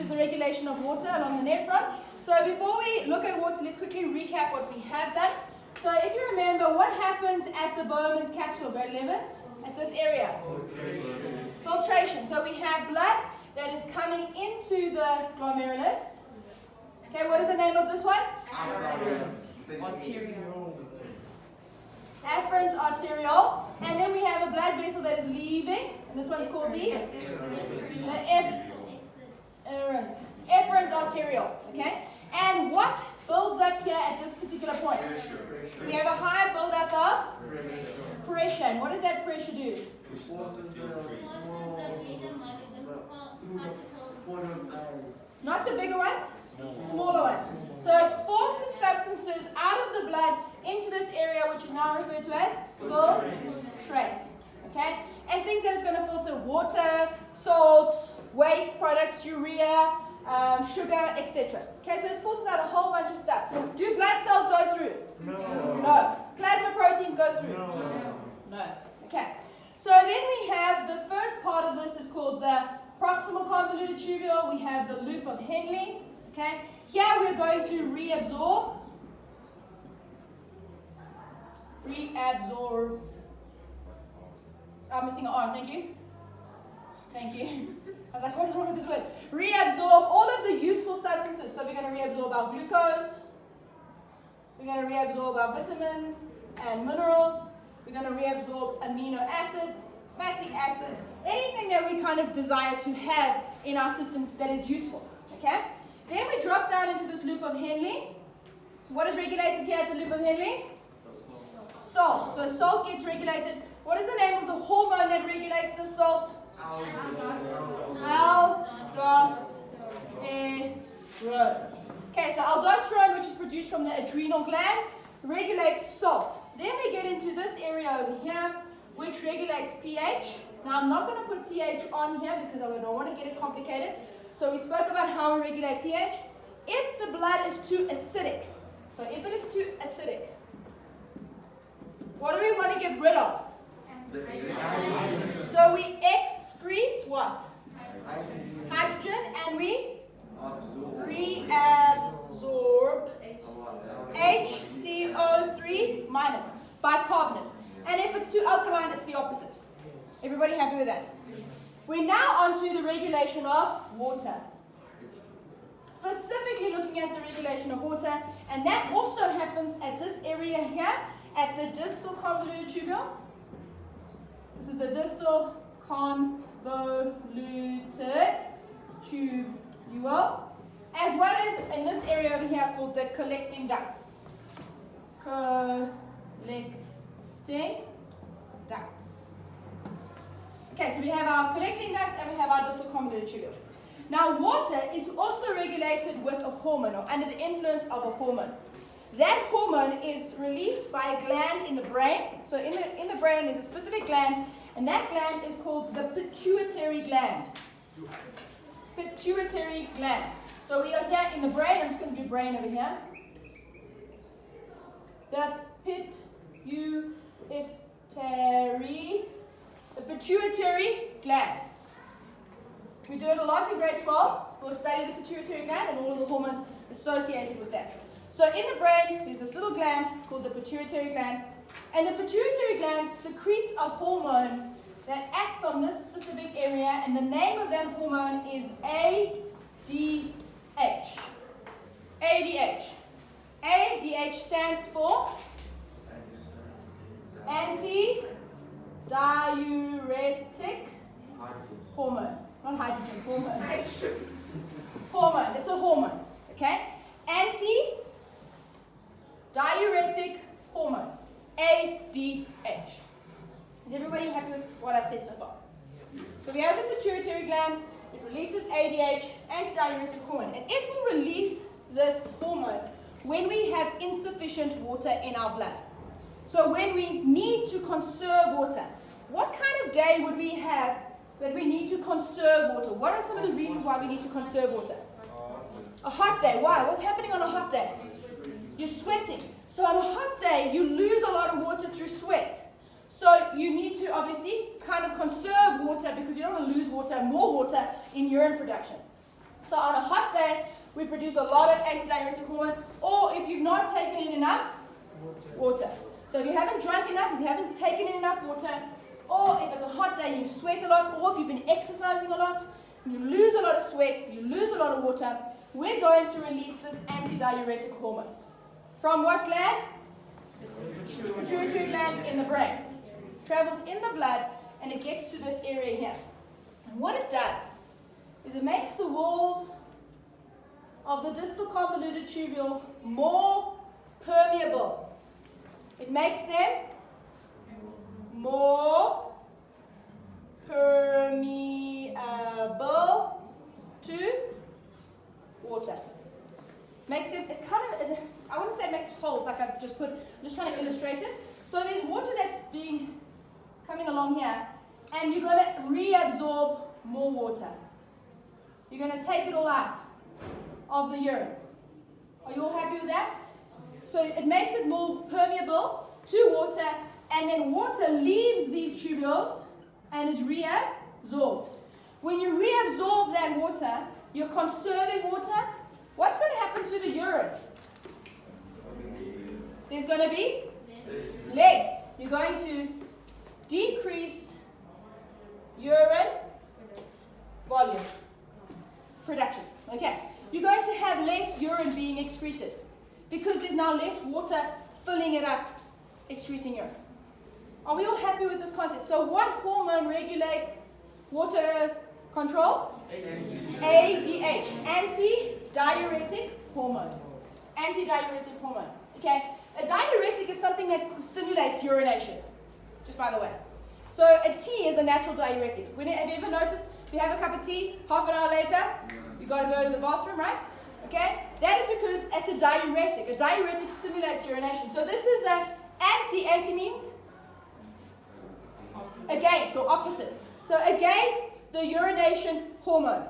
is the regulation of water along the nephron. So before we look at water, let's quickly recap what we have done. So if you remember, what happens at the Bowman's capsule, grade 11s? At this area? Filtration. So we have blood that is coming into the glomerulus. Okay, what is the name of this one? Arterial. Afferent arteriole. And then we have a blood vessel that is leaving. And this one's called the efferent arteriole. Okay? And what builds up here at this particular point? We have a high build-up of pressure. And what does that pressure do? Not the bigger ones, smaller ones. So it forces substances out of the blood into this area, which is now referred to as filtrate. Okay? And things that it's going to filter: water, salts, waste products, urea, sugar, etc. Okay, so it filters out a whole bunch of stuff. Do blood cells go through? No. Plasma proteins go through? No. Okay. So then we have the first part of this is called the proximal convoluted tubule. We have the loop of Henle. Okay. Here we're going to reabsorb. I'm missing an R. Thank you. Thank you. I was like, what is wrong with this word? Reabsorb all of the useful substances. So we're going to reabsorb our glucose. We're going to reabsorb our vitamins and minerals. We're going to reabsorb amino acids, fatty acids, anything that we kind of desire to have in our system that is useful. Okay? Then we drop down into this loop of Henle. What is regulated here at the loop of Henle? Salt. So salt gets regulated. What is the name of the hormone that regulates the salt? Aldosterone. Okay, so aldosterone, which is produced from the adrenal gland, regulates salt. Then we get into this area over here, which regulates pH. Now, I'm not going to put pH on here because I don't want to get it complicated. So we spoke about how we regulate pH. If the blood is too acidic, so if it is too acidic, what do we want to get rid of? So we excrete what? Hydrogen, and we reabsorb HCO3 minus bicarbonate. And if it's too alkaline, it's the opposite. Everybody happy with that? We're now on to the regulation of water. Specifically looking at the regulation of water, and that also happens at this area here, at the distal convoluted tubule. This is the distal convoluted tubule, as well as in this area over here called the collecting ducts. Collecting ducts. Okay, so we have our collecting ducts and we have our distal convoluted tubule. Now, water is also regulated with a hormone, or under the influence of a hormone. That hormone is released by a gland in the brain. So in the brain there's a specific gland, and that gland is called the pituitary gland. Pituitary gland. So we are here in the brain. I'm just going to do brain over here. The pituitary gland. We do it a lot in grade 12. We'll study the pituitary gland and all of the hormones associated with that. So in the brain, there's this little gland called the pituitary gland, and the pituitary gland secretes a hormone that acts on this specific area, and the name of that hormone is ADH. ADH. ADH stands for anti-diuretic hormone. Not hydrogen, hormone. Hormone, it's a hormone, okay? Anti-diuretic hormone, ADH. Is everybody happy with what I've said so far? So we have the pituitary gland, it releases ADH, anti-diuretic hormone, and it will release this hormone when we have insufficient water in our blood. So when we need to conserve water, what kind of day would we have that we need to conserve water? What are some of the reasons why we need to conserve water? A hot day. Why? What's happening on a hot day? You're sweating. So on a hot day, you lose a lot of water through sweat. So you need to obviously kind of conserve water because you don't want to lose water, more water in urine production. So on a hot day, we produce a lot of antidiuretic hormone, or if you've not taken in enough, water. So if you haven't drunk enough, if you haven't taken in enough water, or if it's a hot day and you sweat a lot, or if you've been exercising a lot, you lose a lot of sweat, you lose a lot of water, we're going to release this antidiuretic hormone. From what gland? The pituitary gland in the brain. Travels in the blood and it gets to this area here. And what it does is it makes the walls of the distal convoluted tubule more permeable. It makes them more permeable to water. Makes it I wouldn't say it makes holes like I've just put, I'm just trying to illustrate it. So there's water that's coming along here, and you're going to reabsorb more water. You're going to take it all out of the urine. Are you all happy with that? So it makes it more permeable to water, and then water leaves these tubules and is reabsorbed. When you reabsorb that water, you're conserving water. What's going to happen to the urine? There's going to be less. You're going to decrease urine volume production. Okay. You're going to have less urine being excreted because there's now less water filling it up, excreting urine. Are we all happy with this concept? So what hormone regulates water control? ADH, anti-diuretic hormone. Anti-diuretic hormone. Okay. A diuretic is something that stimulates urination, just by the way. So a tea is a natural diuretic. Have you ever noticed, if you have a cup of tea, half an hour later, you've got to go to the bathroom, right? Okay? That is because it's a diuretic. A diuretic stimulates urination. So this is an anti means against or opposite. So against the urination hormone.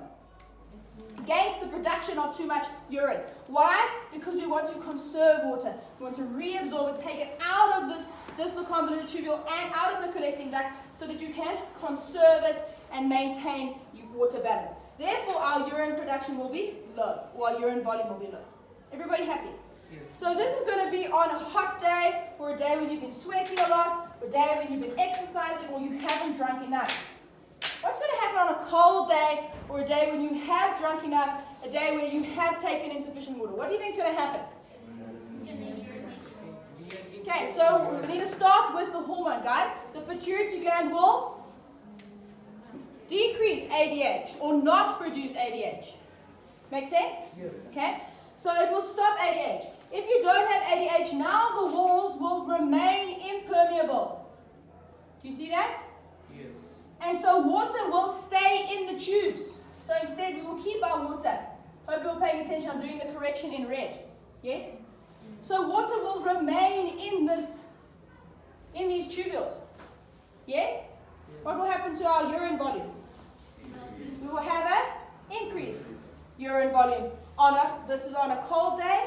Against the production of too much urine. Why? Because we want to conserve water. We want to reabsorb it, take it out of this distal convoluted tubule and out of the collecting duct so that you can conserve it and maintain your water balance. Therefore, our urine production will be low, or our urine volume will be low. Everybody happy? Yes. So this is going to be on a hot day, or a day when you've been sweating a lot, or a day when you've been exercising, or you haven't drunk enough. What's going to happen on a cold day, or a day when you have drunk enough, a day where you have taken insufficient water? What do you think is going to happen? Okay, so we need to start with the hormone, guys. The pituitary gland will decrease ADH, or not produce ADH. Make sense? Yes. Okay, so it will stop ADH. If you don't have ADH, now the walls will remain impermeable. Do you see that? Yes. And so water will stay in the tubes. So instead, we will keep our water. Hope you're paying attention. I'm doing the correction in red. Yes? So water will remain in these tubules. Yes? What will happen to our urine volume? We will have an increased urine volume. This is on a cold day,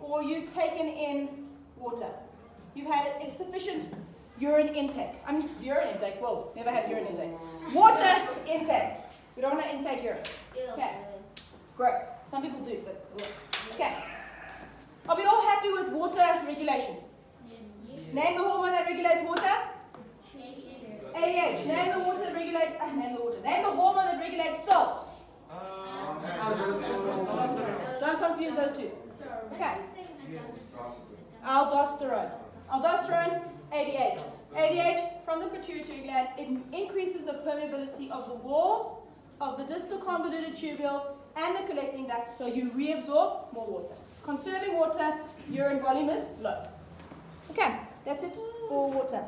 or you've taken in water. You've had a sufficient urine intake. Urine intake. Whoa, never had urine intake. Water intake. We don't want to intake urine. Okay. Gross. Some people do, but okay. Are we all happy with water regulation? Yes. Name the hormone that regulates water. ADH. Name the water that regulates. Name the hormone that regulates salt. Don't confuse those two. Okay. Aldosterone. Aldosterone. ADH. ADH from the pituitary gland. It increases the permeability of the walls of the distal convoluted tubule and the collecting duct, so you reabsorb more water. Conserving water, urine volume is low. Okay, that's it for water.